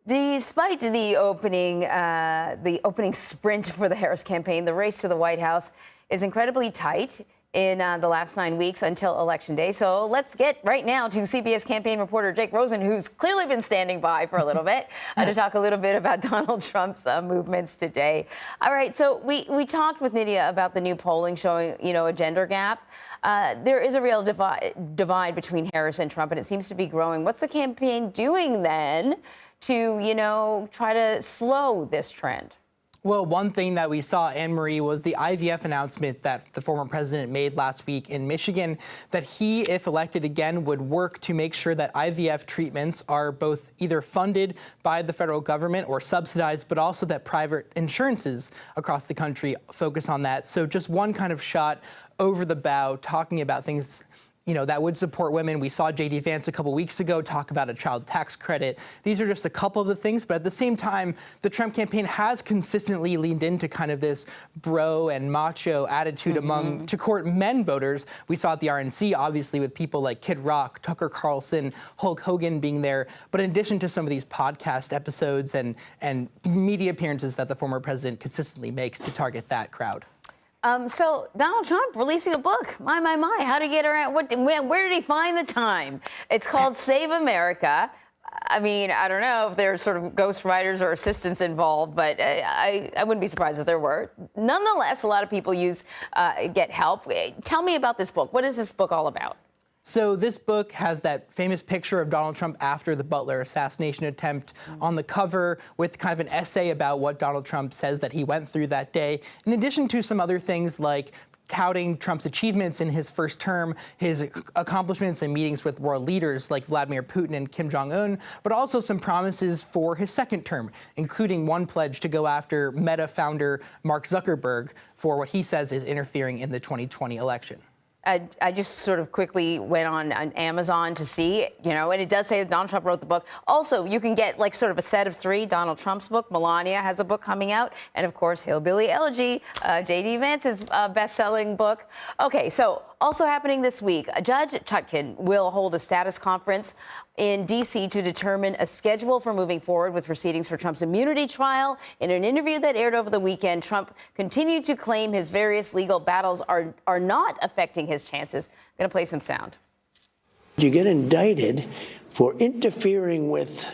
Despite the opening sprint for the Harris campaign, the race to the White House is incredibly tight in the last 9 weeks until Election Day. So let's get right now to CBS campaign reporter Jake Rosen, who's clearly been standing by for a little bit to talk a little bit about Donald Trump's movements today. All right, so we talked with Nydia about the new polling showing, a gender gap. There is a real divide between Harris and Trump, and it seems to be growing. What's the campaign doing then to, try to slow this trend? Well, one thing that we saw, Anne-Marie, was the IVF announcement that the former president made last week in Michigan, that he, if elected again, would work to make sure that IVF treatments are both either funded by the federal government or subsidized, but also that private insurances across the country focus on that. So just one kind of shot over the bow, talking about things that would support women. We saw J.D. Vance a couple weeks ago talk about a child tax credit. These are just a couple of the things, but at the same time, the Trump campaign has consistently leaned into kind of this bro and macho attitude to court men voters. We saw at the RNC, obviously, with people like Kid Rock, Tucker Carlson, Hulk Hogan being there. But in addition to some of these podcast episodes and media appearances that the former president consistently makes to target that crowd. So Donald Trump releasing a book. My. How to get around? Where did he find the time? It's called Save America. I mean, I don't know if there's sort of ghostwriters or assistants involved, but I wouldn't be surprised if there were. Nonetheless, a lot of people get help. Tell me about this book. What is this book all about? So this book has that famous picture of Donald Trump after the Butler assassination attempt on the cover, with kind of an essay about what Donald Trump says that he went through that day, in addition to some other things like touting Trump's achievements in his first term, his accomplishments and meetings with world leaders like Vladimir Putin and Kim Jong-un, but also some promises for his second term, including one pledge to go after Meta founder Mark Zuckerberg for what he says is interfering in the 2020 election. I just sort of quickly went on Amazon to see, and it does say that Donald Trump wrote the book. Also, you can get like sort of a set of 3. Donald Trump's book, Melania has a book coming out, and of course, Hillbilly Elegy, J.D. Vance's best-selling book. Okay, so also happening this week, Judge Chutkan will hold a status conference in D.C. to determine a schedule for moving forward with proceedings for Trump's immunity trial. In an interview that aired over the weekend, Trump continued to claim his various legal battles are not affecting his chances. I'm going to play some sound. You get indicted for interfering with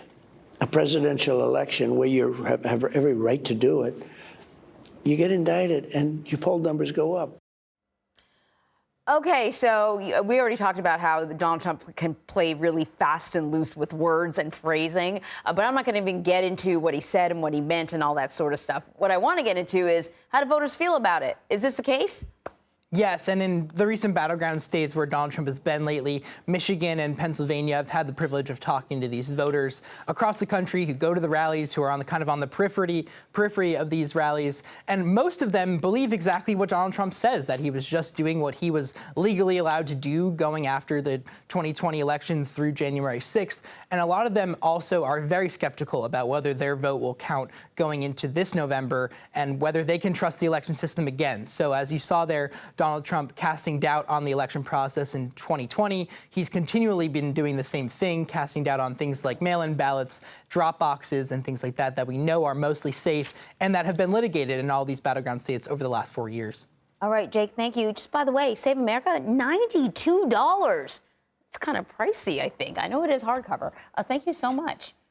a presidential election where you have every right to do it. You get indicted and your poll numbers go up. Okay, so we already talked about how Donald Trump can play really fast and loose with words and phrasing, but I'm not going to even get into what he said and what he meant and all that sort of stuff. What I want to get into is, how do voters feel about it? Is this the case? Yes, and in the recent battleground states where Donald Trump has been lately, Michigan and Pennsylvania, I've had the privilege of talking to these voters across the country who go to the rallies, who are on the periphery of these rallies, and most of them believe exactly what Donald Trump says, that he was just doing what he was legally allowed to do going after the 2020 election through January 6th, and a lot of them also are very skeptical about whether their vote will count going into this November and whether they can trust the election system again. So as you saw there, Donald Trump casting doubt on the election process in 2020. He's continually been doing the same thing, casting doubt on things like mail-in ballots, drop boxes, and things like that we know are mostly safe and that have been litigated in all these battleground states over the last 4 years. All right, Jake, thank you. Just by the way, Save America, $92. It's kind of pricey, I think. I know it is hardcover. Thank you so much.